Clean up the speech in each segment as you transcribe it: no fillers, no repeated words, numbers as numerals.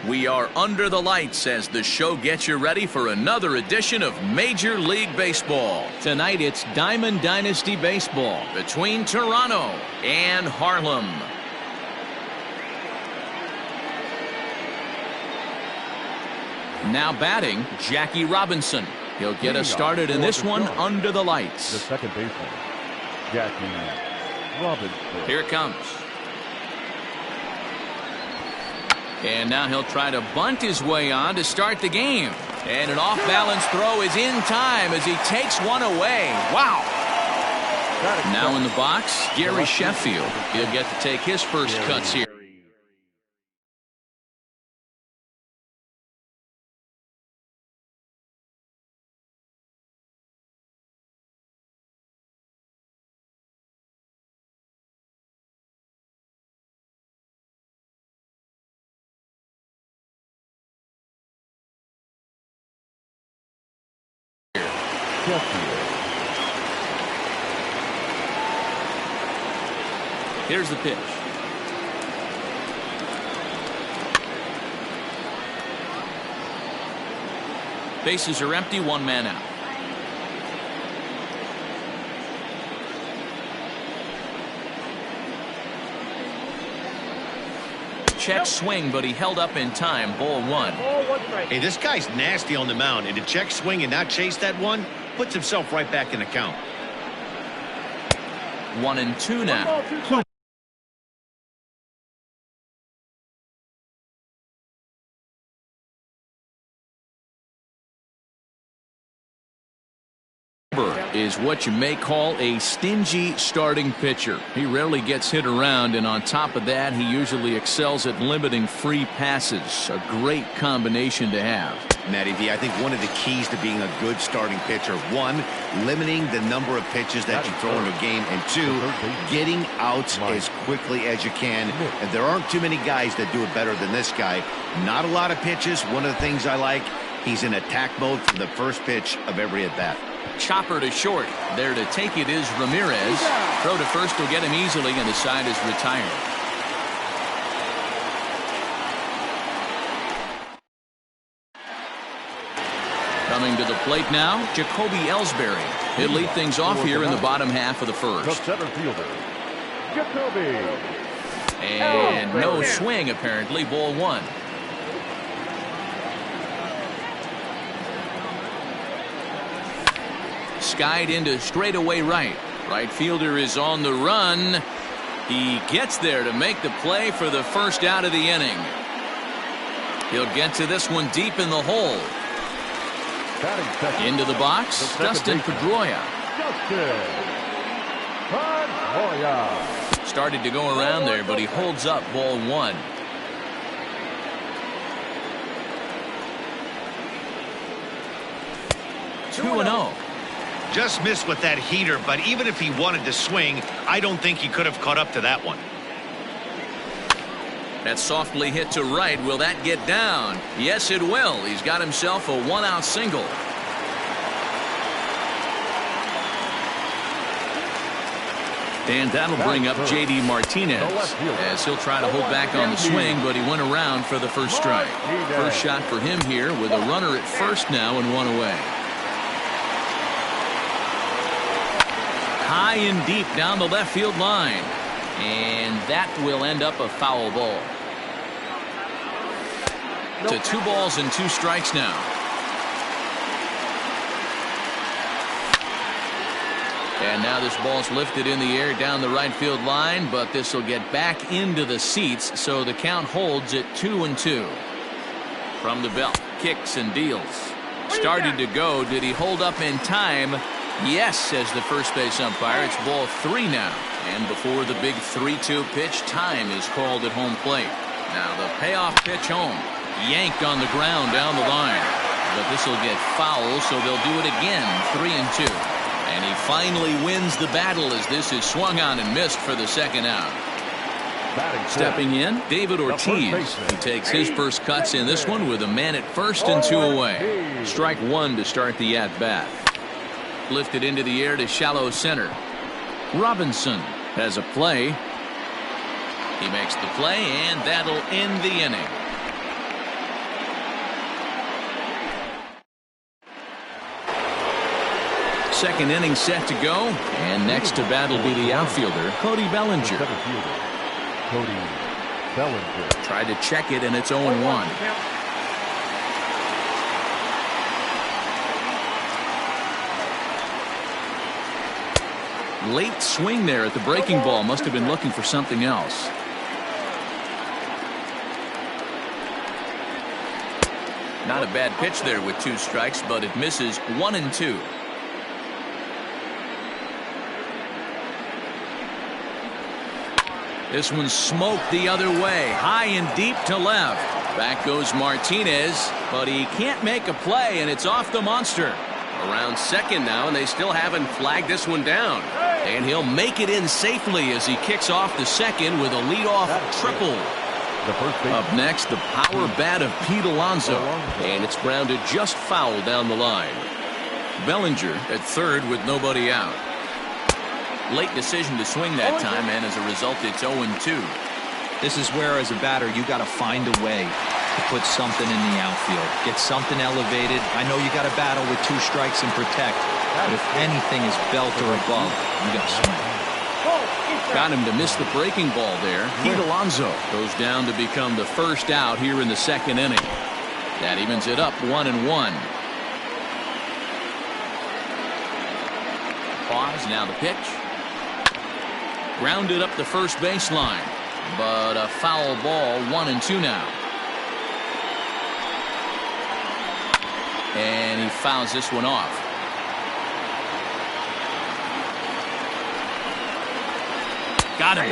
We are under the lights as the show gets you ready for another edition of Major League Baseball. Tonight it's Diamond Dynasty Baseball between Toronto and Harlem. Now batting, Jackie Robinson. He'll get us started in this one under the lights. The second baseman, Jackie Robinson. Here it comes. And now he'll try to bunt his way on to start the game. And an off-balance throw is in time as he takes one away. Wow. Now in the box, Gary Sheffield. He'll get to take his first cuts here. Here's the pitch. Bases are empty, one man out. Check swing, but he held up in time. Ball one. Hey, this guy's nasty on the mound, and to check swing and not chase that one puts himself right back in the count. 1-2 now. Is what you may call a stingy starting pitcher. He rarely gets hit around, and on top of that, he usually excels at limiting free passes. A great combination to have. Matty V, I think one of the keys to being a good starting pitcher, one, limiting the number of pitches that you throw in a game, and two, getting outs as quickly as you can. And there aren't too many guys that do it better than this guy. Not a lot of pitches. One of the things I like, he's in attack mode from the first pitch of every at-bat. Chopper to short. There to take it is Ramirez. Throw to first will get him easily, and the side is retired. Coming to the plate now, Jacoby Ellsbury. He'll lead things off here in the bottom half of the first. The center fielder, Jacoby. And no swing, apparently. Ball one. Skied into straightaway right. Right fielder is on the run. He gets there to make the play for the first out of the inning. He'll get to this one deep in the hole. Into the box, Dustin Pedroia. Started to go around there, but he holds up. Ball one. 2-0. Just missed with that heater, but even if he wanted to swing, I don't think he could have caught up to that one. That softly hit to right. Will that get down? Yes, it will. He's got himself a one-out single. And that'll bring up J.D. Martinez as he'll try to hold back on the swing, but he went around for the first strike. First shot for him here with a runner at first now and one away. High and deep down the left field line. And that will end up a foul ball. To 2 balls and 2 strikes now. And now this ball's lifted in the air down the right field line, but this will get back into the seats, so the count holds at 2-2. From the belt, kicks and deals. Started to go. Did he hold up in time? Yes, says the first base umpire. It's ball 3 now. And before the big 3-2 pitch, time is called at home plate. Now the payoff pitch home. Yanked on the ground down the line. But this will get foul, so they'll do it again. 3-2. And he finally wins the battle as this is swung on and missed for the second out. Stepping in, David Ortiz. He takes his first cuts in this one with a man at first and 2 away. Strike 1 to start the at-bat. Lifted into the air to shallow center. Robinson has a play. He makes the play, and that'll end the inning. second inning set to go. And next to bat will be the outfielder, Cody Bellinger. Center fielder, Cody Bellinger. Tried to check it, and it's 0-1. Late swing there at the breaking ball. Must have been looking for something else. Not a bad pitch there with 2 strikes, but it misses 1-2. This one's smoked the other way, high and deep to left. Back goes Martinez, but he can't make a play, and it's off the monster. Around second now, and they still haven't flagged this one down. And he'll make it in safely as he kicks off the second with a leadoff triple. Up next, the power bat of Pete Alonso, and it's grounded just foul down the line. Bellinger at third with nobody out. Late decision to swing that time, and as a result, it's 0-2. This is where, as a batter, you got to find a way to put something in the outfield, get something elevated. I know you got to battle with 2 strikes and protect, but if anything is belt or above, you got to swing. Got him to miss the breaking ball there. Pete Alonso goes down to become the first out here in the second inning. That evens it up 1-1. Pause, now the pitch. Grounded up the first baseline, but a foul ball, 1-2 now. And he fouls this one off. Got him.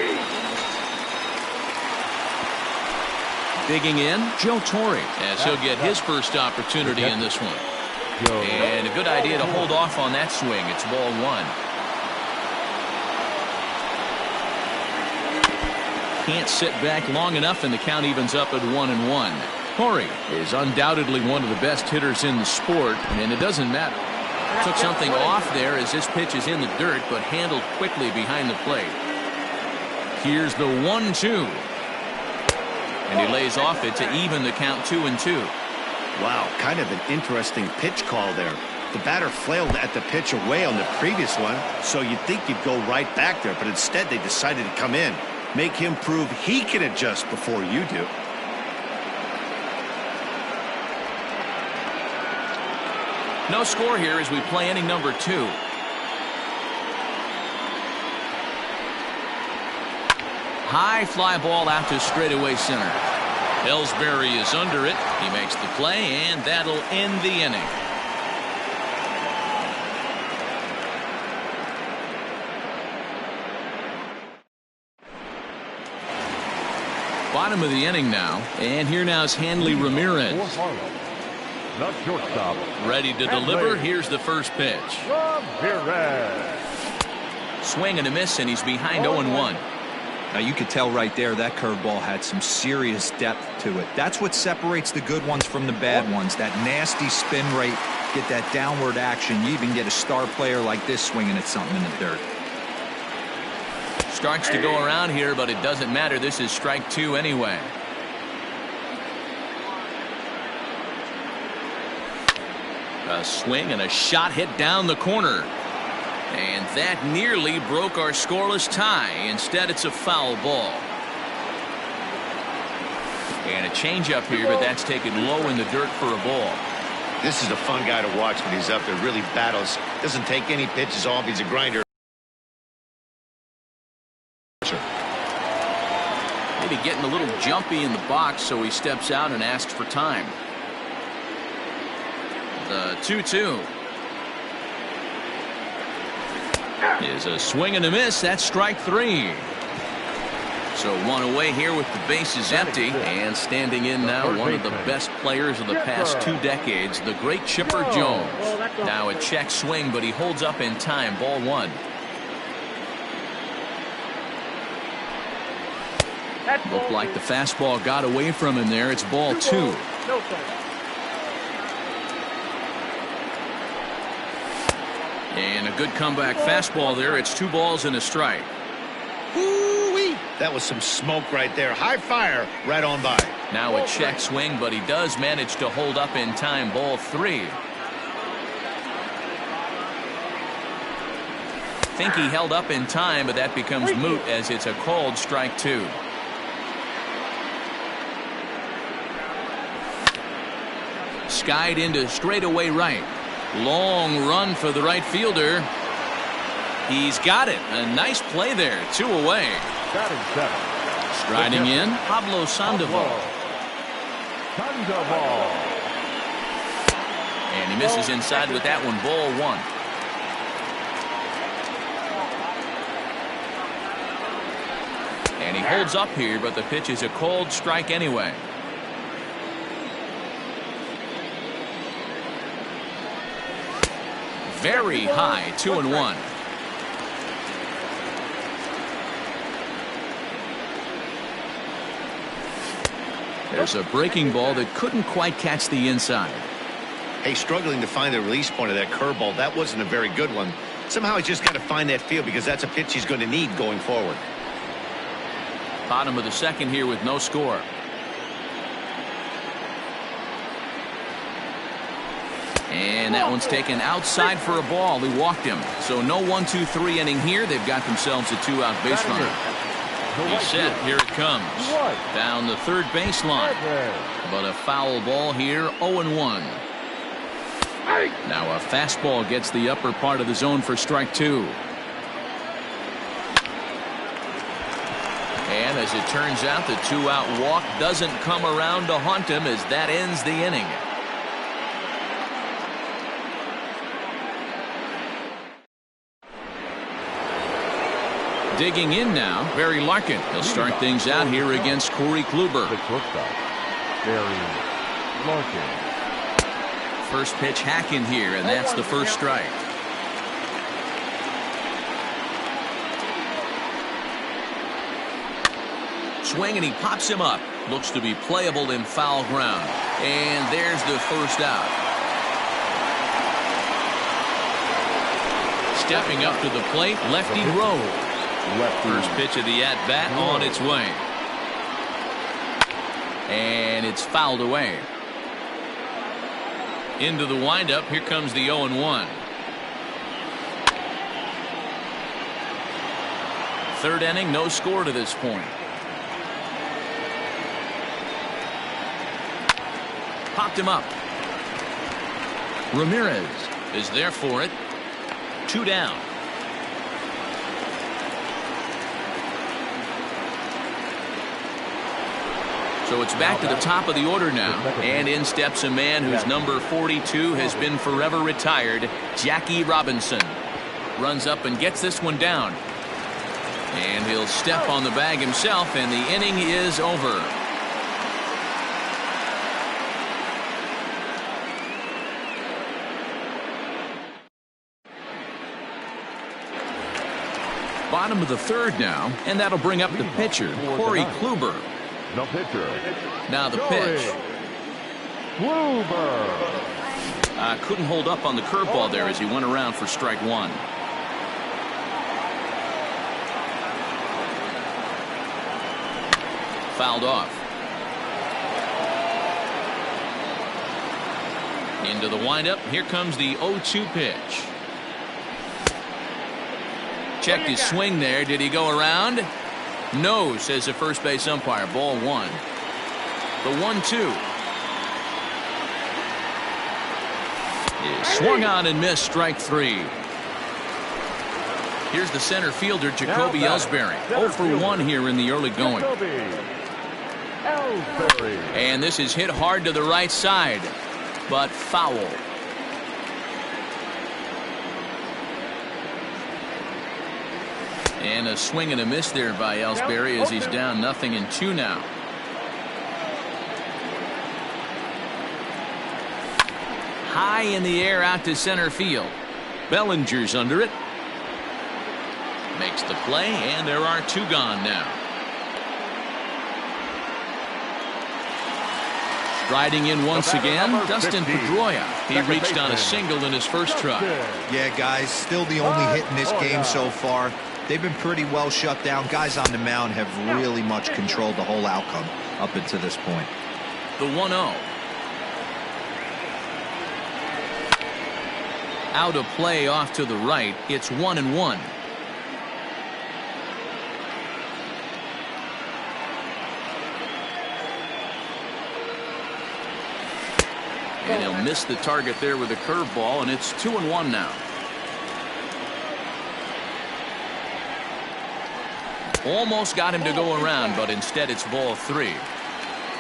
Digging in, Joe Torre, as he'll get his first opportunity in this one. And a good idea to hold off on that swing. It's ball 1. Can't sit back long enough, and the count evens up at 1-1. Torre is undoubtedly one of the best hitters in the sport, and it doesn't matter. Took something off there as this pitch is in the dirt, but handled quickly behind the plate. Here's the 1-2. And he lays off it to even the count 2-2. Wow, kind of an interesting pitch call there. The batter flailed at the pitch away on the previous one, so you'd think you'd go right back there, but instead they decided to come in. Make him prove he can adjust before you do. No score here as we play inning number 2. High fly ball out to straightaway center. Ellsbury is under it. He makes the play, and that'll end the inning. Bottom of the inning now, and here now is Hanley Ramirez. The shortstop. Ready to deliver. Here's the first pitch. Ramirez. Swing and a miss, and he's behind 0-1. Now you could tell right there that curveball had some serious depth to it. That's what separates the good ones from the bad ones. That nasty spin rate, get that downward action. You even get a star player like this swinging at something in the dirt. Starts to go around here, but it doesn't matter. This is strike 2 anyway. A swing and a shot hit down the corner. And that nearly broke our scoreless tie. Instead, it's a foul ball. And a changeup here, but that's taken low in the dirt for a ball. This is a fun guy to watch when he's up there. Really battles. Doesn't take any pitches off. He's a grinder. Maybe getting a little jumpy in the box, so he steps out and asks for time. The 2-2. Is a swing and a miss. That's strike 3. So one away here with the bases empty, and standing in now one of the best players of the past 2 decades, the great Chipper Jones. Now a check swing, but he holds up in time. Ball 1. Looked like the fastball got away from him there. It's ball 2. And a good comeback fastball there. It's 2 balls and a strike. Woo-wee. That was some smoke right there. High fire right on by. Now a check swing, but he does manage to hold up in time. Ball 3. think he held up in time, but that becomes moot as it's a called strike 2. Skied into straightaway right. Long run for the right fielder. He's got it. A nice play there. 2 away. Batting 7. Striding in, Pablo Sandoval. Sandoval. And he misses inside with that one. Ball 1. And he holds up here, but the pitch is a called strike anyway. Very high, 2-1. There's a breaking ball that couldn't quite catch the inside. Hey, struggling to find the release point of that curveball. That wasn't a very good one. Somehow he's just got to find that feel because that's a pitch he's going to need going forward. Bottom of the second here with no score. And that one's taken outside for a ball. He walked him. So no 1-2-3 inning here. They've got themselves a 2-out base runner. He's set. Here it comes. Down the third baseline. But a foul ball here. 0-1. Now a fastball gets the upper part of the zone for strike 2. And as it turns out, the 2-out walk doesn't come around to haunt him as that ends the inning. Digging in now, Barry Larkin. He'll start things out here against Corey Kluber. Barry Larkin. First pitch hack in here, and that's the first strike. Swing, and he pops him up. Looks to be playable in foul ground. And there's the first out. Stepping up to the plate, lefty Rowe. First pitch of the at-bat on its way. And it's fouled away. Into the windup. Here comes the 0-1. Third inning, no score to this point. Popped him up. Ramirez is there for it. 2 down. So it's back to the top of the order now. And in steps a man whose number 42 has been forever retired, Jackie Robinson. Runs up and gets this one down. And he'll step on the bag himself, and the inning is over. Bottom of the third now, and that'll bring up the pitcher, Corey Kluber. The pitcher. Now the pitch. Kluber. Couldn't hold up on the curveball there as he went around for strike 1. Fouled off. Into the windup. Here comes the 0-2 pitch. Checked his swing there. Did he go around? No, says the first base umpire. Ball 1. The 1-2. Swung on and missed. Strike 3. Here's the center fielder, Jacoby Ellsbury. 0 for 1 here in the early going. And this is hit hard to the right side, but foul. And a swing and a miss there by Ellsbury as he's down 0-2 now. High in the air out to center field. Bellinger's under it. Makes the play, and there are 2 gone now. Striding in once again, Dustin Pedroia. He reached on a single in his first try. Yeah, guys, still the only hit in this game so far. They've been pretty well shut down. Guys on the mound have really much controlled the whole outcome up until this point. The 1-0. Out of play off to the right. It's 1-1. And he'll miss the target there with a curveball, and it's 2-1 now. Almost got him to go around, but instead it's ball 3.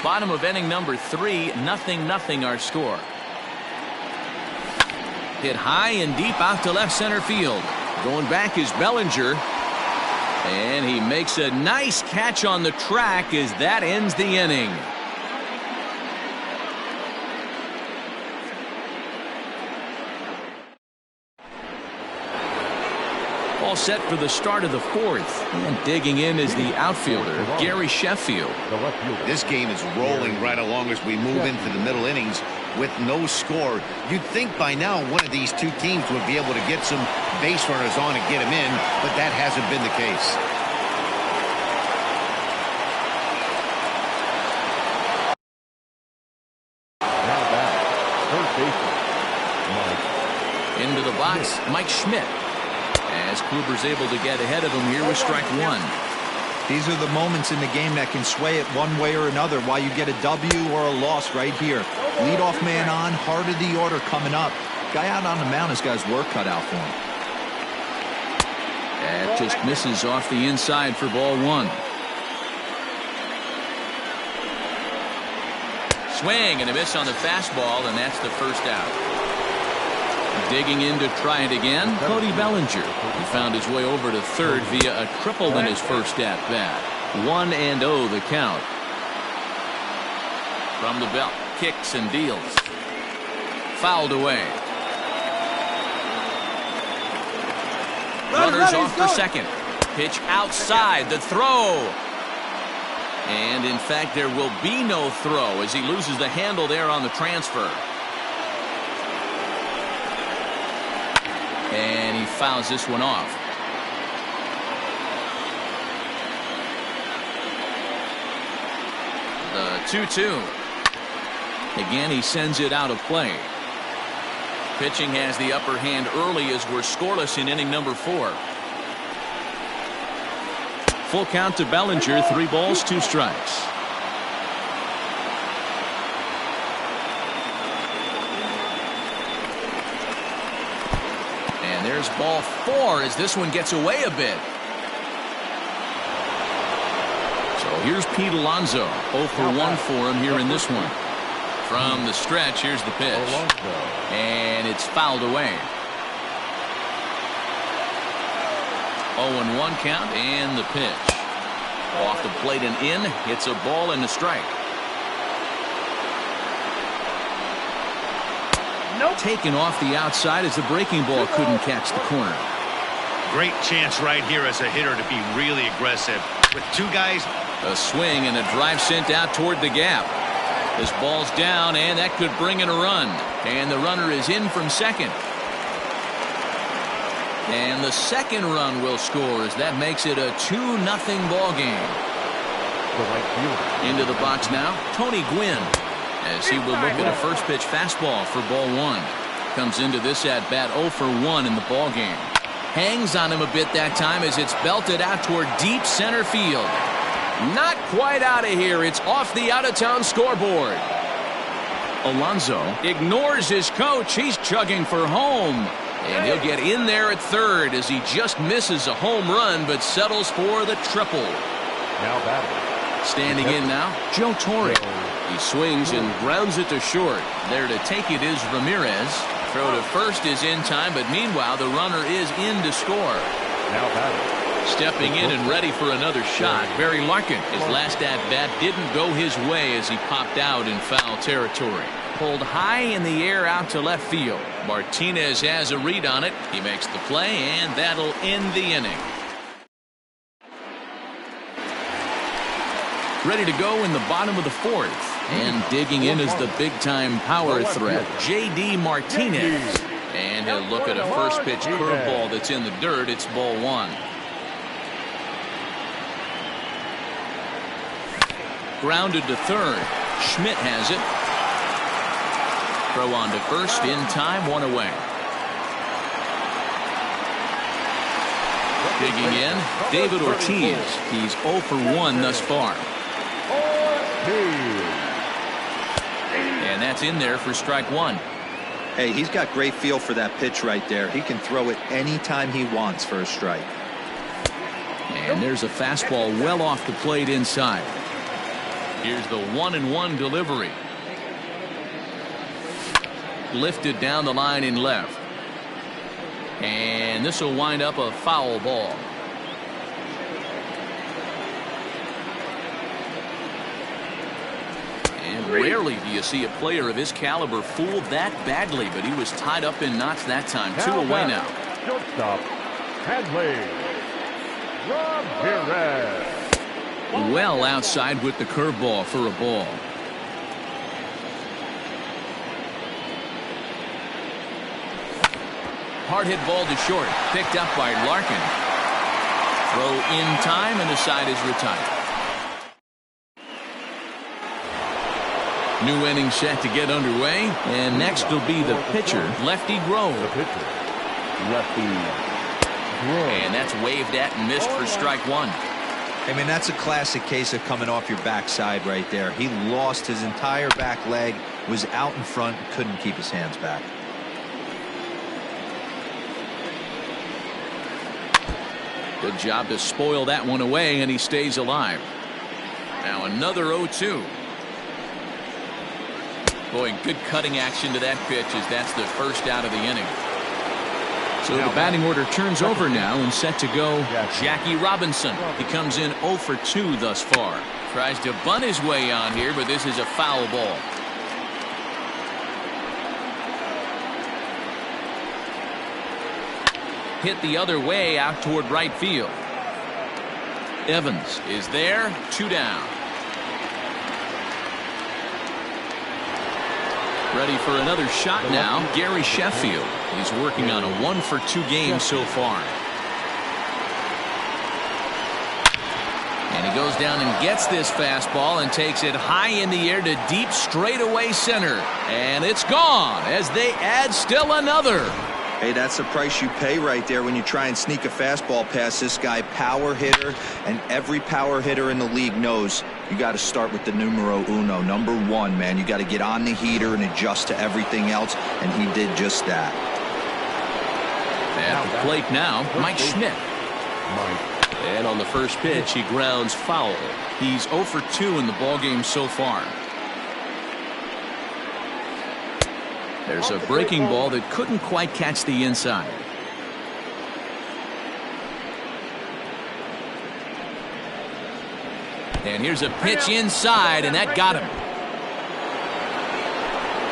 Bottom of inning number 3, 0-0 our score. Hit high and deep out to left center field. Going back is Bellinger. And he makes a nice catch on the track as that ends the inning. All set for the start of the 4th. And digging in is the outfielder, Gary Sheffield. This game is rolling right along as we move into the middle innings with no score. You'd think by now one of these two teams would be able to get some base runners on and get them in, but that hasn't been the case. Now back, third baseman, Into the box, Mike Schmidt. As Kluber's able to get ahead of him here with strike 1. These are the moments in the game that can sway it one way or another, why you get a W or a loss right here. Leadoff man on, heart of the order coming up. Guy out on the mound has got his work cut out for him. That just misses off the inside for ball 1. Swing and a miss on the fastball, and that's the first out. Digging in to try it again, Cody Bellinger. He found his way over to third via a triple in his first at-bat. 1-0 the count. From the belt, kicks and deals. Fouled away. Runners off for second. Pitch outside, the throw. And in fact, there will be no throw as he loses the handle there on the transfer. And he fouls this one off. The 2-2. Again, he sends it out of play. Pitching has the upper hand early as we're scoreless in inning number 4. Full count to Bellinger, 3 balls, 2 strikes. And there's ball 4 as this one gets away a bit. So here's Pete Alonso, 0 for 1 for him here in this one. From the stretch, here's the pitch. And it's fouled away. 0-1 count and the pitch. Off the plate and in. Hits a ball and a strike. Nope. Taken off the outside as the breaking ball couldn't catch the corner. Great chance right here as a hitter to be really aggressive. With 2 guys. A swing and a drive sent out toward the gap. This ball's down, and that could bring in a run. And the runner is in from second. And the second run will score as that makes it a 2-0 ball game. Into the box now, Tony Gwynn, as he will look at a first pitch fastball for ball 1. Comes into this at bat 0 for 1 in the ball game. Hangs on him a bit that time as it's belted out toward deep center field. Not quite out of here. It's off the out-of-town scoreboard. Alonso ignores his coach. He's chugging for home. And he'll get in there at third as he just misses a home run but settles for the triple. Now batting. Standing in now, Joe Torre. He swings and grounds it to short. There to take it is Ramirez. Throw to first is in time, but meanwhile the runner is in to score. Now batting. Stepping in and ready for another shot, Barry Larkin. His last at-bat didn't go his way as he popped out in foul territory. Pulled high in the air out to left field. Martinez has a read on it. He makes the play, and that'll end the inning. Ready to go in the bottom of the 4th. And digging in is the big-time power threat, J.D. Martinez. And he'll look at a first pitch curveball that's in the dirt. It's ball 1. Grounded to third. Schmidt has it. Throw on to first in time, 1 away. Digging in, David Ortiz. He's 0 for 1 thus far. And And that's in there for strike one. Hey, he's got great feel for that pitch right there. He can throw it anytime he wants for a strike. And there's a fastball well off the plate inside. Here's the 1-1 delivery. Lifted down the line in left. And this will wind up a foul ball. And rarely do you see a player of his caliber fooled that badly, but he was tied up in knots that time. 2 away now. Shortstop, Hadley Ramirez. Well outside with the curveball for a ball. Hard hit ball to short. Picked up by Larkin. Throw in time and the side is retired. New inning set to get underway. And next will be the pitcher, Lefty Grove. The pitcher, Lefty Grove. And that's waved at and missed for strike one. I mean, that's a classic case of coming off your backside right there. He lost his entire back leg, was out in front, couldn't keep his hands back. Good job to spoil that one away, and he stays alive. Now another 0-2. Boy, good cutting action to that pitch as that's the first out of the inning. So the batting order turns over now and set to go Jackie Robinson. He comes in 0 for 2 thus far. Tries to bunt his way on here, but this is a foul ball. Hit the other way out toward right field. Evans is there, 2 down. Ready for another shot now, Gary Sheffield. He's working on a 1 for 2 game so far. And he goes down and gets this fastball and takes it high in the air to deep straightaway center. And it's gone as they add still another. Hey, that's the price you pay right there when you try and sneak a fastball past this guy. Power hitter, and every power hitter in the league knows you got to start with the numero uno, number 1, man. You got to get on the heater and adjust to everything else, and he did just that. At the plate now, Mike Schmidt. And on the first pitch, he grounds foul. He's 0 for 2 in the ballgame so far. There's a breaking ball that couldn't quite catch the inside. And here's a pitch inside, and that got him.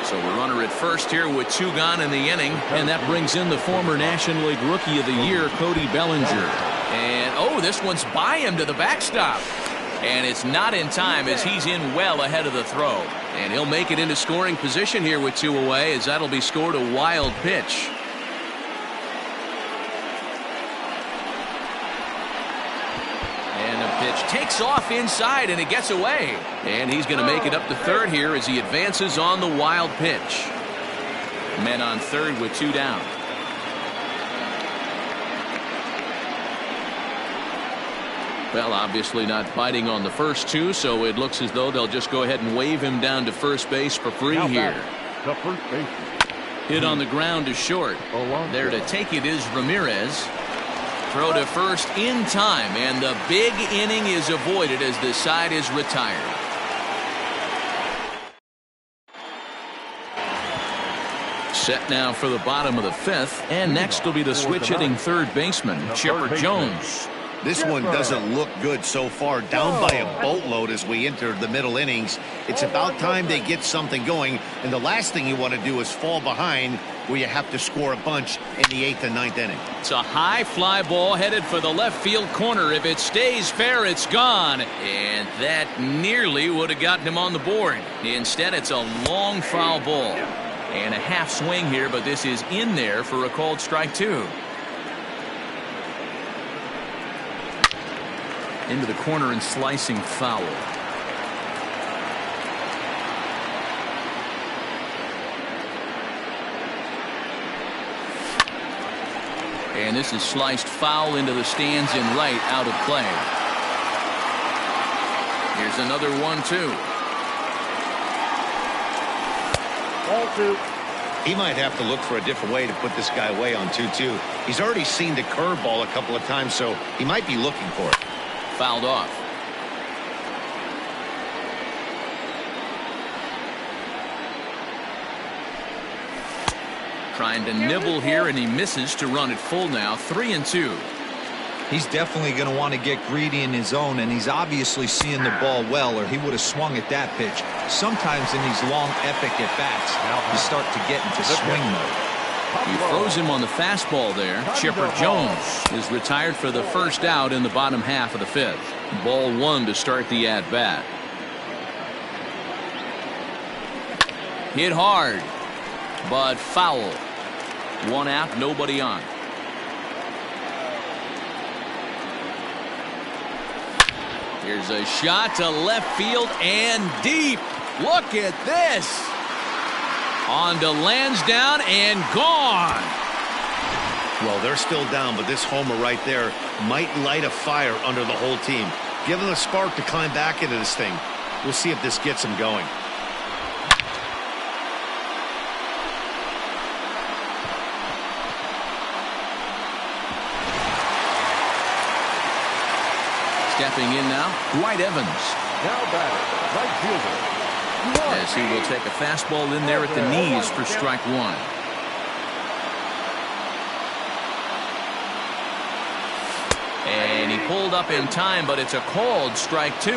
So the runner at first here with 2 gone in the inning, and that brings in the former National League Rookie of the Year, Cody Bellinger. And, oh, this one's by him to the backstop. And it's not in time as he's in well ahead of the throw. And he'll make it into scoring position here with 2 away as that'll be scored a wild pitch. And the pitch takes off inside and it gets away. And he's going to make it up to third here as he advances on the wild pitch. Men on third with 2 down. Well, obviously not biting on the first 2, so it looks as though they'll just go ahead and wave him down to first base for free here. The first base. Hit on the ground to short. There to take it is Ramirez. Throw to first in time, and the big inning is avoided as the side is retired. Set now for the bottom of the 5th, and next will be the switch-hitting third baseman, Chipper Jones. This one doesn't look good so far. Down by a boatload as we enter the middle innings. It's about time they get something going, and the last thing you want to do is fall behind where you have to score a bunch in the 8th and 9th inning. It's a high fly ball headed for the left field corner. If it stays fair, it's gone. And that nearly would have gotten him on the board. Instead, it's a long foul ball. And a half swing here, but this is in there for a called strike 2. Into the corner and slicing foul. And this is sliced foul into the stands in right, out of play. Here's another 1-2. Ball 2. He might have to look for a different way to put this guy away on 2-2. He's already seen the curveball a couple of times, so he might be looking for it. Fouled off. Trying to nibble here, and he misses to run it full now. 3-2. He's definitely going to want to get greedy in his own, and he's obviously seeing the ball well, or he would have swung at that pitch. Sometimes in these long, epic at-bats, you start to get into swing mode. He throws him on the fastball there. Chipper Jones is retired for the first out in the bottom half of the fifth. Ball 1 to start the at-bat. Hit hard, but foul. 1 out, nobody on. Here's a shot to left field and deep. Look at this. On to Lansdowne and gone. Well, they're still down, but this homer right there might light a fire under the whole team. Give them a spark to climb back into this thing. We'll see if this gets them going. Stepping in now, Dwight Evans. Now batting, right fielder. As he will take a fastball in there at the knees for strike 1. And he pulled up in time, but it's a called strike 2.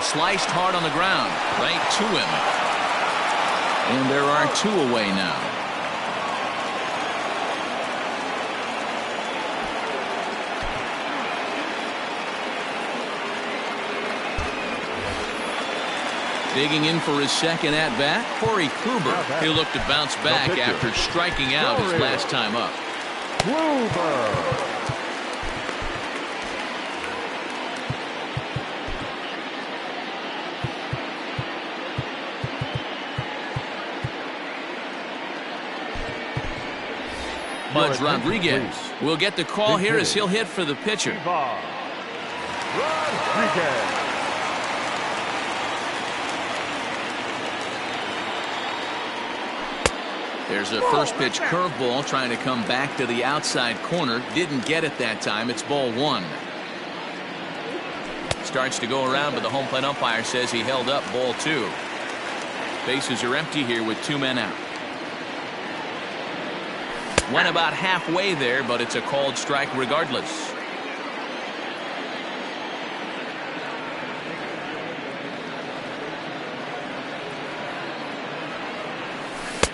Sliced hard on the ground, right to him. And there are 2 away now. Digging in for his second at-bat, Corey Kluber. He'll look to bounce back after striking out his last time up. Kluber. Budge Rodriguez will get the call here as he'll hit for the pitcher. Rodriguez. There's a first pitch curveball trying to come back to the outside corner. Didn't get it that time. It's ball 1. Starts to go around, but the home plate umpire says he held up ball 2. Bases are empty here with 2 men out. Went about halfway there, but it's a called strike regardless.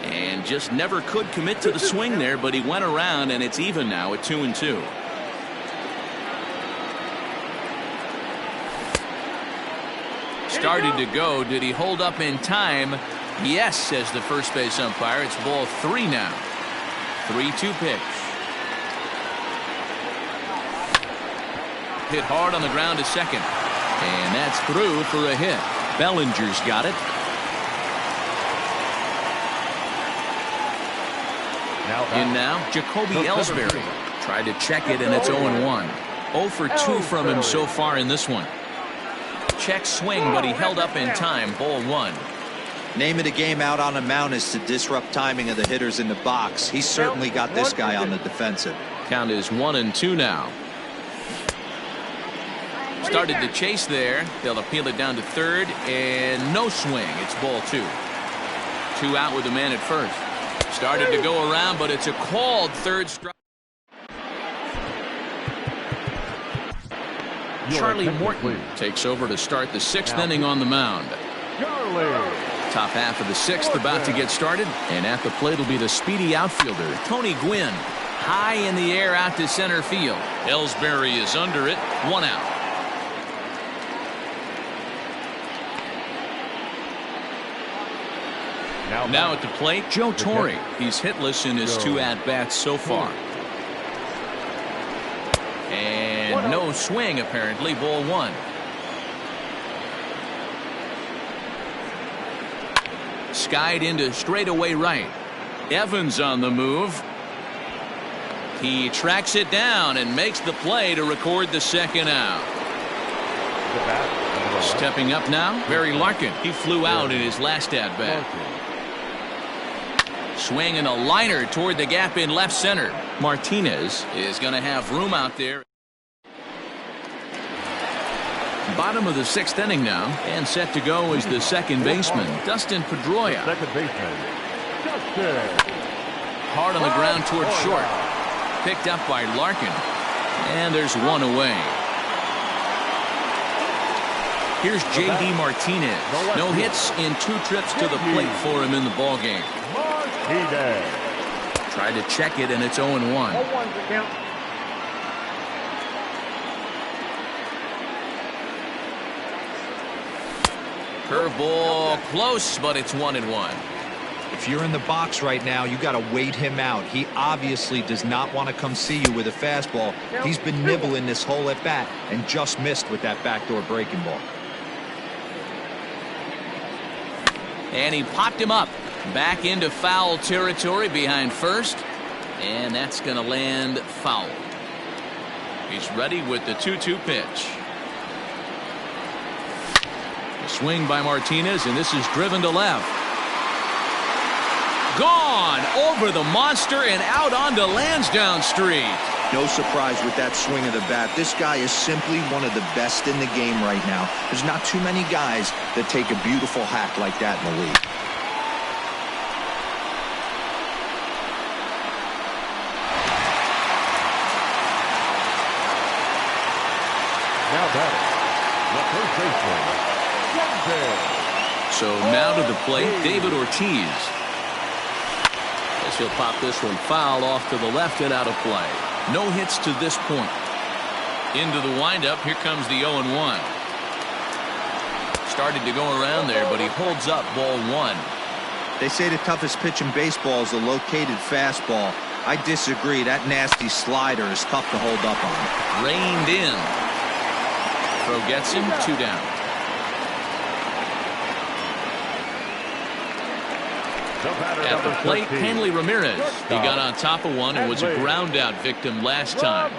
And just never could commit to the swing there, but he went around, and it's even now at 2-2. Started to go. Did he hold up in time? Yes, says the first base umpire. It's ball 3 now. 3-2 pitch. Hit hard on the ground to second. And that's through for a hit. Bellinger's got it. In now, Jacoby Ellsbury. Tried to check it, and it's 0-1. 0 for 2 from him so far in this one. Check swing, but he held up in time. Ball 1. Name of the game out on the mound is to disrupt timing of the hitters in the box. He's certainly got this guy on the defensive. Count is 1-2 now. Started to chase there. They'll appeal it down to third, and no swing. It's ball 2. 2 out with the man at first. Started to go around, but it's a called third strike. Charlie Morton takes over to start the 6th inning on the mound. Top half of the 6th about to get started, and at the plate will be the speedy outfielder Tony Gwynn. High in the air out to center field. Ellsbury is under it. 1 out. Now at the plate, Joe Torre. He's hitless in his 2 at-bats so far. And no swing, apparently. Ball 1. Skied into straightaway right. Evans on the move. He tracks it down and makes the play to record the 2nd out. the bat. Stepping up now, Barry Larkin. He flew out in his last at-bat. Swinging a liner toward the gap in left center. Martinez is going to have room out there. Bottom of the 6th inning now, and set to go is the second baseman, Dustin Pedroia. Second baseman, Dustin. Hard on the ground toward short. Picked up by Larkin. And there's one away. Here's J.D. Martinez. No hits in 2 trips to the plate for him in the ballgame. Tried to check it, and it's 0-1. Curveball close, but it's 1-1. If you're in the box right now, you got to wait him out. He obviously does not want to come see you with a fastball. He's been nibbling this whole at bat and just missed with that backdoor breaking ball. And he popped him up back into foul territory behind first, and that's going to land foul. He's ready with the 2-2 pitch. A swing by Martinez, and this is driven to left. Gone over the monster and out onto Lansdowne Street. No surprise with that swing of the bat. This guy is simply one of the best in the game right now. There's not too many guys that take a beautiful hack like that in the league. Now batting, the first baseman, Johnson. So now to the plate, David Ortiz. Guess he'll pop this one foul off to the left and out of play. No hits to this point. Into the windup, here comes the 0-1. Started to go around there, but he holds up ball 1. They say the toughest pitch in baseball is the located fastball. I disagree. That nasty slider is tough to hold up on. Reined in. Throw gets him, 2 down. At the plate, Hanley Ramirez. He got on top of one and was a ground out victim last time.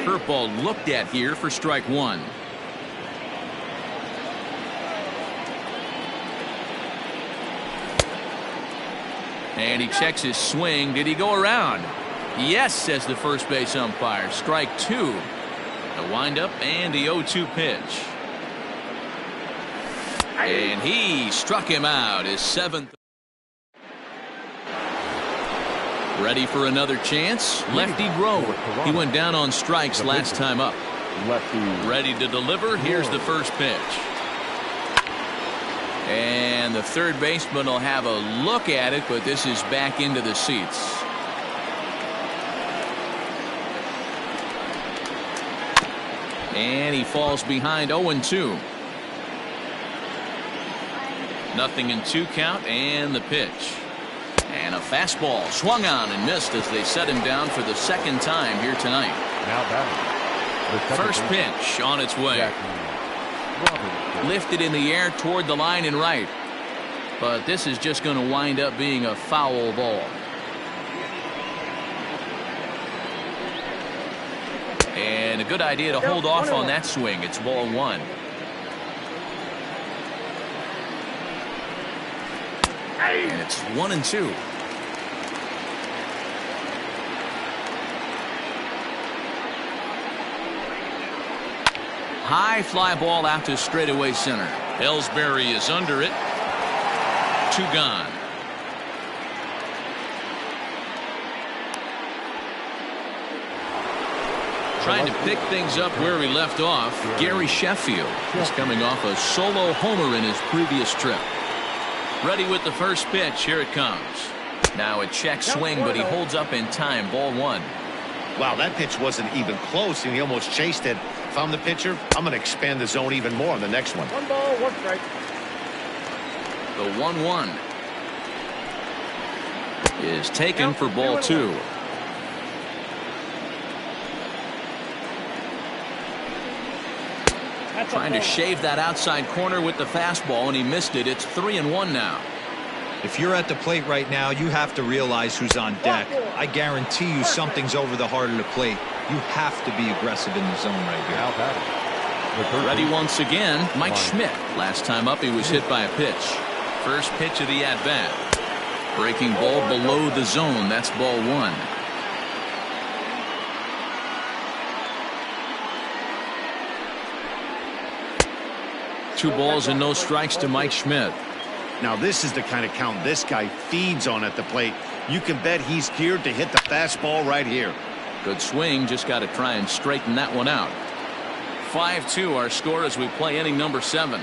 Curveball looked at here for strike 1. And he checks his swing. Did he go around? Yes, says the first base umpire. Strike 2. The windup and the 0-2 pitch. And he struck him out, his 7th. Ready for another chance. Lefty Grove. He went down on strikes last time up. Ready to deliver. Here's the first pitch. And the third baseman will have a look at it, but this is back into the seats. And he falls behind 0-2. Nothing in 2 count, and the pitch. And a fastball swung on and missed as they set him down for the 2nd time here tonight. Now batting. First pitch on its way. Lifted in the air toward the line and right. But this is just going to wind up being a foul ball. And a good idea to hold off on that swing. It's ball 1. And it's 1-2. High fly ball out to straightaway center. Ellsbury is under it. 2 gone. Trying to pick things up where we left off. Gary Sheffield is coming off a solo homer in his previous trip. Ready with the first pitch. Here it comes. Now a check swing, but he holds up in time. Ball 1. Wow, that pitch wasn't even close, and he almost chased it. If I'm the pitcher, I'm going to expand the zone even more on the next one. 1 ball, 1 strike. The 1-1 is taken for ball 2. Trying to shave that outside corner with the fastball, and he missed it. It's 3-1 now. If you're at the plate right now, you have to realize who's on deck. I guarantee you something's over the heart of the plate. You have to be aggressive in the zone right here. Now batting. Ready once again, Mike Schmidt. Last time up, he was hit by a pitch. First pitch of the at-bat. Breaking ball below the zone. That's ball one. Two balls and no strikes to Mike Schmidt. Now this is the kind of count this guy feeds on at the plate. You can bet he's geared to hit the fastball right here. Good swing, just got to try and straighten that one out. 5-2 our score as we play inning number 7.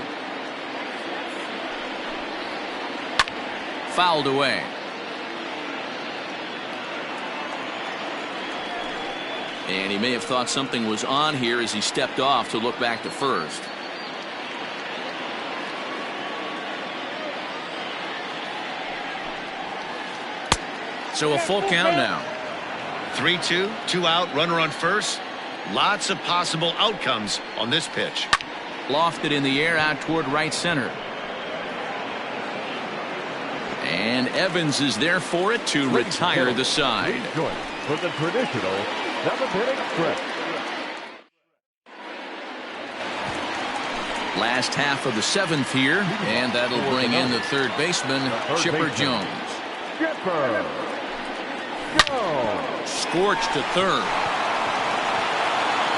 Fouled away. And he may have thought something was on here as he stepped off to look back to first. So a full count now. 3-2, 2 out, runner on first. Lots of possible outcomes on this pitch. Lofted in the air out toward right center. And Evans is there for it to retire the side. Good for the traditional 7th inning stretch. Last half of the 7th here, and that'll bring in the third baseman, Chipper Jones. Chipper Jones. Scorched to third.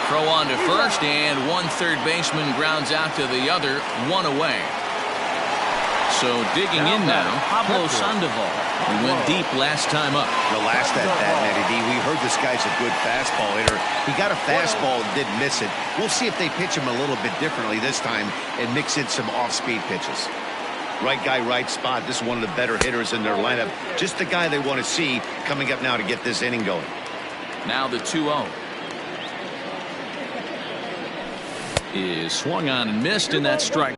Throw on to first, and one third baseman grounds out to the other, one away. So digging in now, Pablo Sandoval, who went deep last time up. The last at bat, Matty D, we heard this guy's a good fastball hitter. He got a fastball and didn't miss it. We'll see if they pitch him a little bit differently this time and mix in some off-speed pitches. Right guy, right spot. This is one of the better hitters in their lineup. Just the guy they want to see coming up now to get this inning going. Now the 2-0. Is swung on and missed, and that strike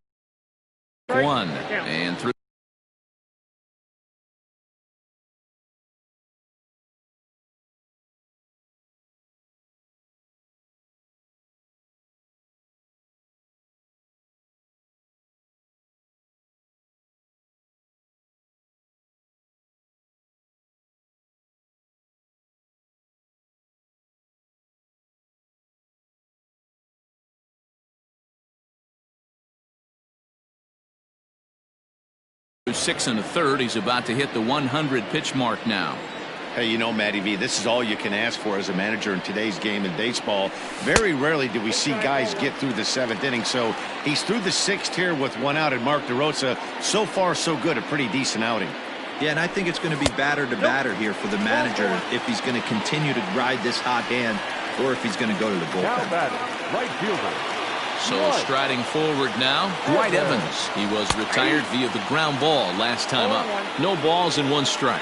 one. And through. Six and a third. He's about to hit the 100 pitch mark now. Hey, you know, Matty V, this is all you can ask for as a manager in today's game in baseball. Very rarely do we see guys get through the 7th inning. So he's through the 6th here with 1 out, and Mark DeRosa, so far so good, a pretty decent outing. Yeah, and I think it's going to be batter to batter here for the manager if he's going to continue to ride this hot hand or if he's going to go to the Now bullpen. batting, right fielder. So striding forward now, Dwight Evans. He was retired via the ground ball last time up. No balls and 1 strike.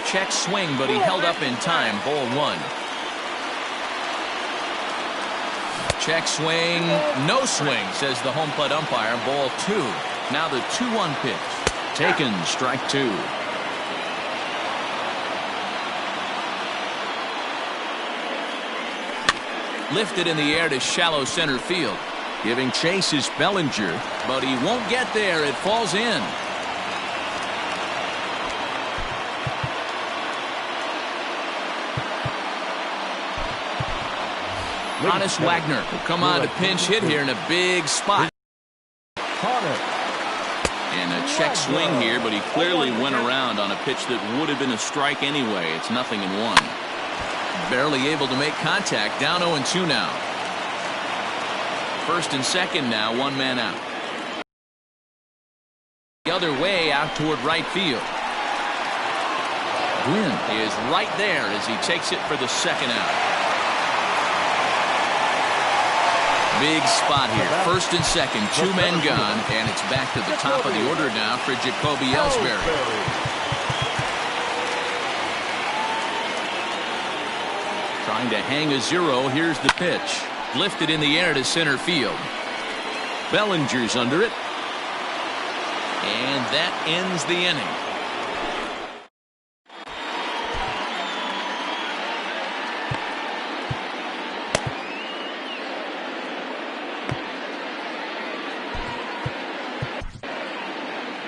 Check swing, but he held up in time. Ball 1. Check swing, no swing, says the home plate umpire. Ball 2. Now the 2-1 pitch. Taken, strike 2. Lifted in the air to shallow center field. Giving chase is Bellinger, but he won't get there. It falls in. Honest Wagner will come on to pinch hit here in a big spot. And a check swing here, but he clearly went around on a pitch that would have been a strike anyway. It's 0-1. Barely able to make contact. Down 0-2 now. First and second now. 1 man out. The other way out toward right field. Gwynn is right there as he takes it for the 2nd out. Big spot here. First and second. 2 men gone. And it's back to the top of the order now for Jacoby Ellsbury. Trying to hang a 0. Here's the pitch. Lifted in the air to center field. Bellinger's under it. And that ends the inning.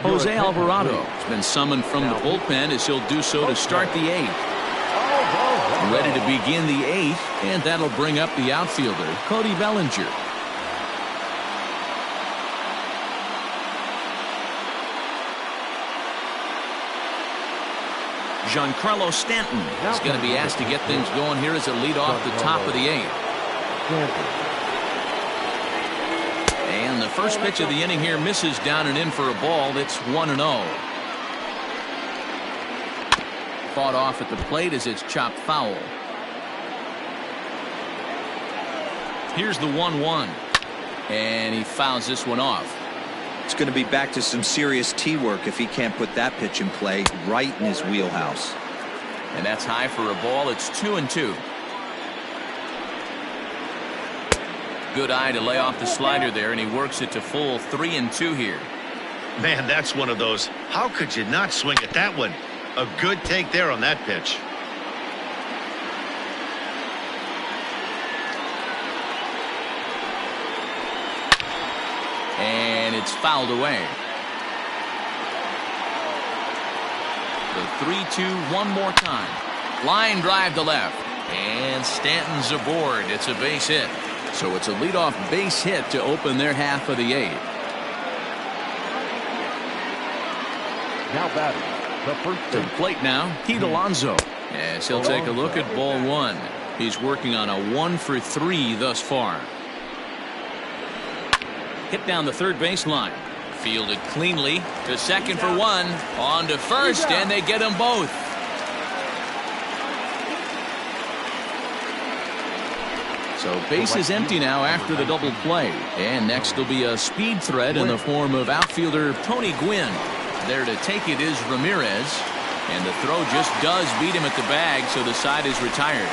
Jose Alvarado has been summoned from the bullpen as he'll do so to start the 8th. Ready to begin the 8th, and that'll bring up the outfielder, Cody Bellinger. Giancarlo Stanton is going to be asked to get things going here as a lead off the top of the 8th. And the first pitch of the inning here misses down and in for a ball. It's 1-0. Fought off at the plate as it's chopped foul. Here's the 1-1. And he fouls this one off. It's going to be back to some serious tee work if he can't put that pitch in play right in his wheelhouse. And that's high for a ball. It's 2-2. Good eye to lay off the slider there, and he works it to full 3-2 here. Man, that's one of those. How could you not swing at that one? A good take there on that pitch. And it's fouled away. The 3-2 one more time. Line drive to left. And Stanton's aboard. It's a base hit. So it's a leadoff base hit to open their half of the 8th. Now batting, the first To the plate now, Pete Alonso. As he'll take a look at ball 1. He's working on a 1-for-3 thus far. Hit down the third baseline. Fielded cleanly to second for 1. On to first, and they get them both. So base is empty now after the double play. And next will be a speed threat in the form of outfielder Tony Gwynn. There to take it is Ramirez. And the throw just does beat him at the bag, so the side is retired.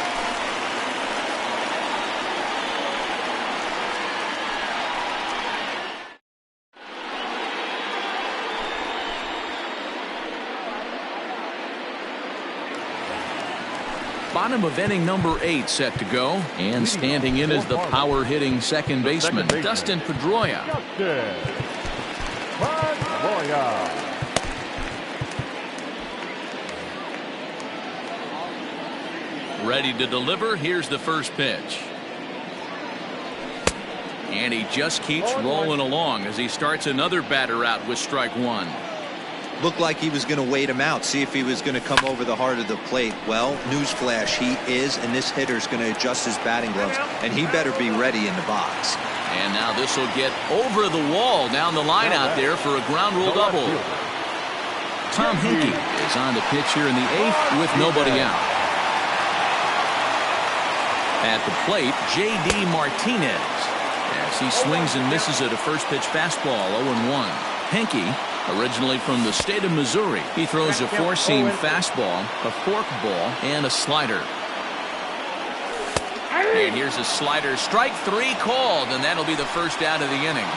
Bottom of inning number 8 set to go, and standing in is the power hitting second baseman, Dustin Pedroia. Ready to deliver. Here's the first pitch. And he just keeps rolling along as he starts another batter out with strike 1. Looked like he was going to wait him out, see if he was going to come over the heart of the plate. Well, newsflash, he is, and this hitter's going to adjust his batting gloves, and he better be ready in the box. And now this will get over the wall down the line out there for a ground rule double. Tom Henke is on the pitch here in the 8th with nobody out. At the plate, J.D. Martinez, as he swings and misses at a first pitch fastball, 0-1. Henke, originally from the state of Missouri, he throws a four-seam fastball, a forkball, and a slider. And here's a slider. Strike 3 called, and that'll be the first out of the inning.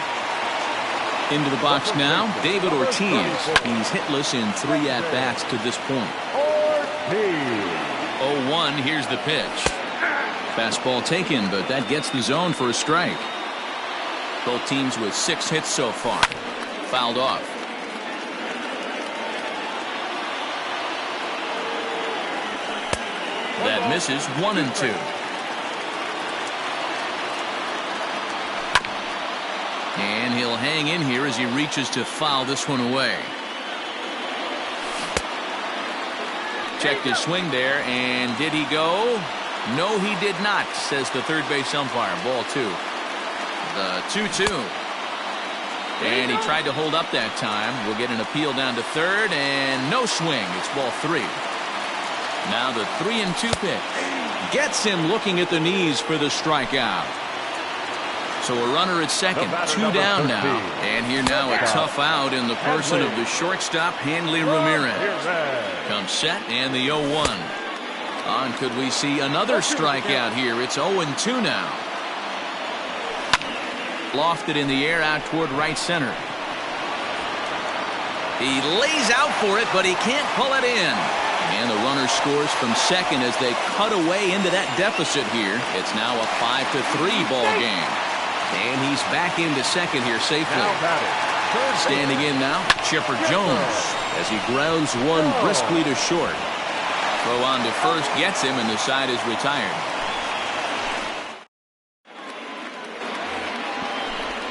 Into the box now, David Ortiz. He's hitless in 3 at-bats to this point. 0-1, here's the pitch. Fastball taken, but that gets the zone for a strike. Both teams with 6 hits so far. Fouled off. That misses. 1-2. And he'll hang in here as he reaches to foul this one away. Checked his swing there, and did he go? No, he did not, says the third base umpire. Ball 2. The 2-2. And he tried to hold up that time. We'll get an appeal down to third, and no swing. It's ball 3. Now the 3-2 pitch. Gets him looking at the knees for the strikeout. So a runner at second, 2 down now. And here now a tough out in the person of the shortstop, Hanley Ramirez. Comes set, and the 0-1. On could we see another strikeout here? It's 0-2 now. Lofted in the air out toward right center. He lays out for it, but he can't pull it in. And the runner scores from second as they cut away into that deficit here. It's now a 5-3 ball game. And he's back into second here safely. Standing in now, Chipper Jones as he grounds one briskly to short. Throw on to first gets him, and the side is retired.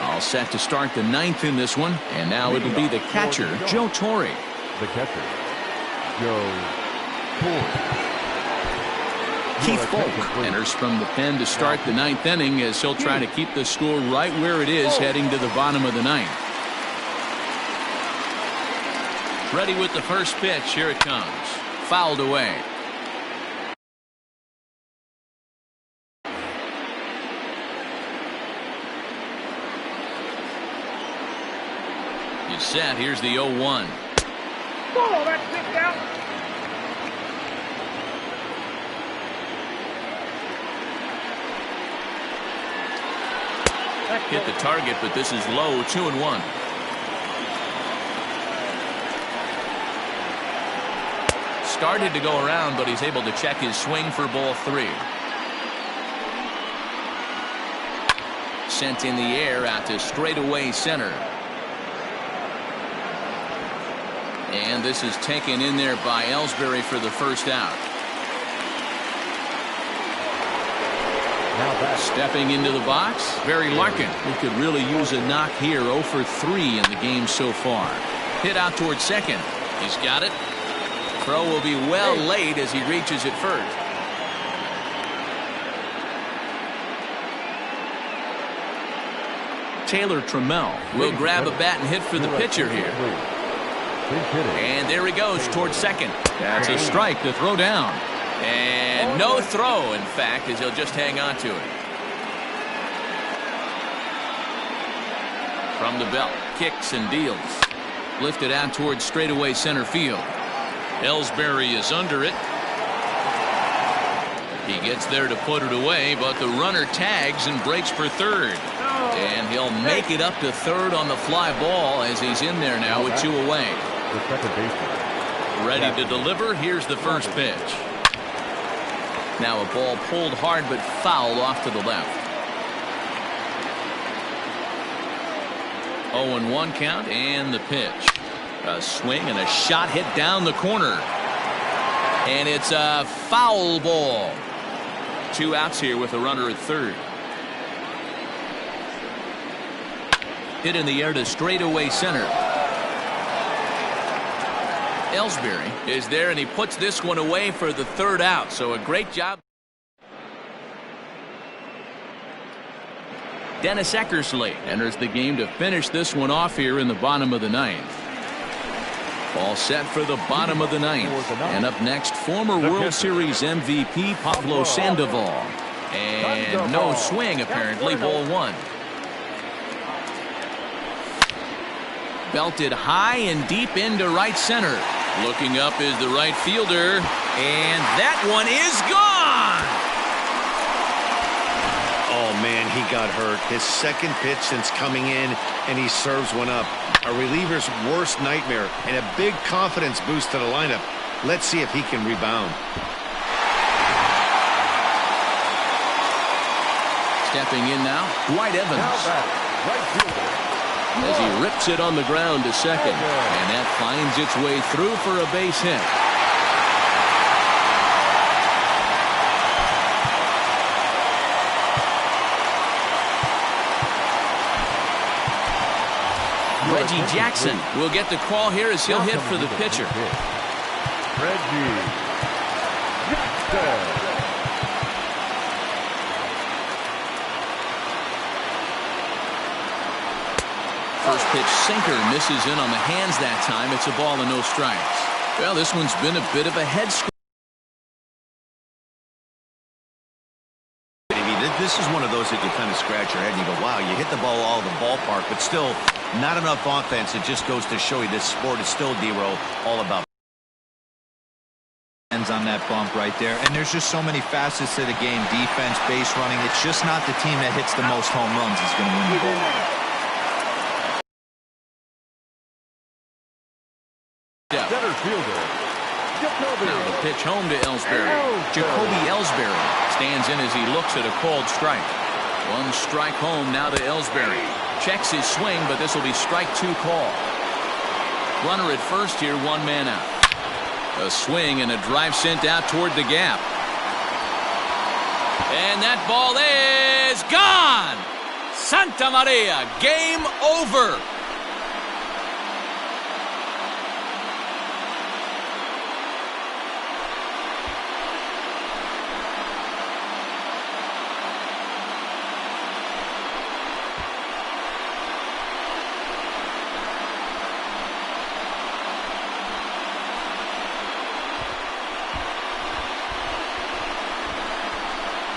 All set to start the ninth in this one, and now it'll be the catcher, Joe Torre. The catcher, Joe Torre. Keith Folk enters from the pen to start the ninth inning as he'll try to keep the score right where it is heading to the bottom of the ninth. Ready with the first pitch. Here it comes. Fouled away. It's set. Here's the 0-1. Oh, that's it down. Hit the target, but this is low. 2-1. Started to go around, but he's able to check his swing for ball 3. Sent in the air out to straightaway center. And this is taken in there by Ellsbury for the first out. Stepping into the box, Barry Larkin. He could really use a knock here. 0 for 3 in the game so far. Hit out towards second. He's got it. Throw will be well late as he reaches it first. Taylor Trammell will grab a bat and hit for the pitcher here. And there he goes towards second. That's a strike to throw down. And no throw, in fact, as he'll just hang on to it. From the belt, kicks and deals. Lifted out towards straightaway center field. Ellsbury is under it. He gets there to put it away, but the runner tags and breaks for third. And he'll make it up to third on the fly ball as he's in there now with 2 away. Ready to deliver. Here's the first pitch. Now a ball pulled hard but fouled off to the left. 0-1 count, and the pitch. A swing and a shot hit down the corner. And it's a foul ball. 2 outs here with a runner at third. Hit in the air to straightaway center. Ellsbury is there, and he puts this one away for the third out. So a great job. Dennis Eckersley enters the game to finish this one off here in the bottom of the ninth. All set for the bottom of the ninth. And up next, former World Series MVP Pablo Sandoval. And no swing, apparently. Ball 1. Belted high and deep into right center. Looking up is the right fielder. And that one is gone. Oh, man, he got hurt. His second pitch since coming in, and he serves one up. A reliever's worst nightmare, and a big confidence boost to the lineup. Let's see if he can rebound. Stepping in now, Dwight Evans. As he rips it on the ground to second. And that finds its way through for a base hit. Reggie Jackson will get the call here as he'll hit for the pitcher. Reggie Jackson. First pitch sinker misses in on the hands that time. It's a ball and no strikes. Well, this one's been a bit of a head scratcher. This is one of those that you kind of scratch your head and you go, wow, you hit the ball all the ballpark, but still not enough offense. It just goes to show you this sport is still, D-Row, all about. On that bump right there, and there's just so many facets to the game. Defense, base running. It's just not the team that hits the most home runs is going to win the ball. Center fielder. Now the pitch home to Ellsbury. Jacoby Ellsbury stands in as he looks at a called strike. One strike home now to Ellsbury. checks his swing, but this will be strike 2 call. Runner at first here, 1 man out. A swing and a drive sent out toward the gap. And that ball is gone. Santa Maria, game over.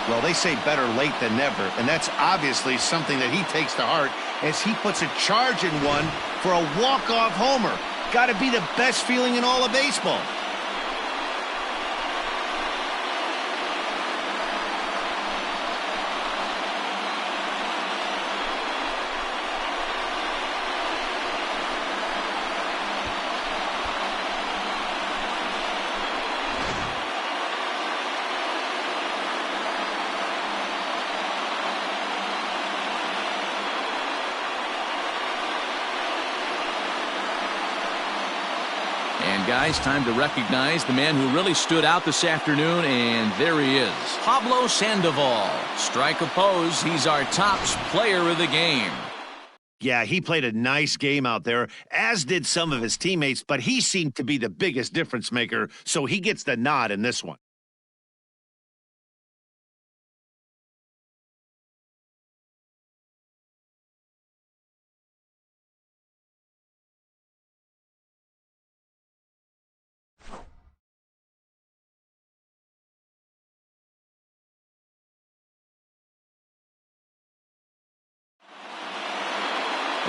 Well, they say better late than never, and that's obviously something that he takes to heart as he puts a charge in one for a walk-off homer. Got to be the best feeling in all of baseball. Guys, time to recognize the man who really stood out this afternoon, and there he is, Pablo Sandoval. Strike oppose, he's our top player of the game. Yeah, he played a nice game out there, as did some of his teammates, but he seemed to be the biggest difference maker, so he gets the nod in this one.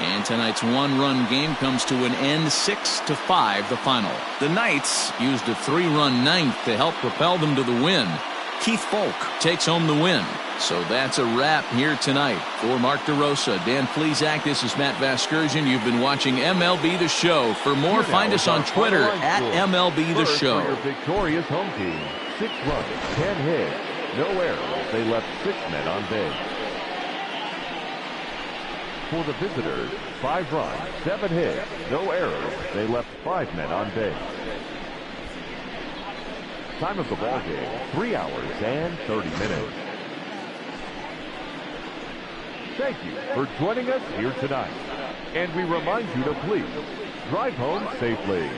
And tonight's one-run game comes to an end, 6-5 the final. The Knights used a 3-run ninth to help propel them to the win. Keith Folk takes home the win. So that's a wrap here tonight. For Mark DeRosa, Dan Plesac, this is Matt Vasgersian. You've been watching MLB The Show. For more, find us on Twitter at MLB The Show. For your victorious home team, 6 runs, 10 hits, no errors. They left 6 men on base. For the visitors, 5 runs, 7 hits, no errors. They left 5 men on base. Time of the ball game, 3 hours and 30 minutes. Thank you for joining us here tonight. And we remind you to please drive home safely.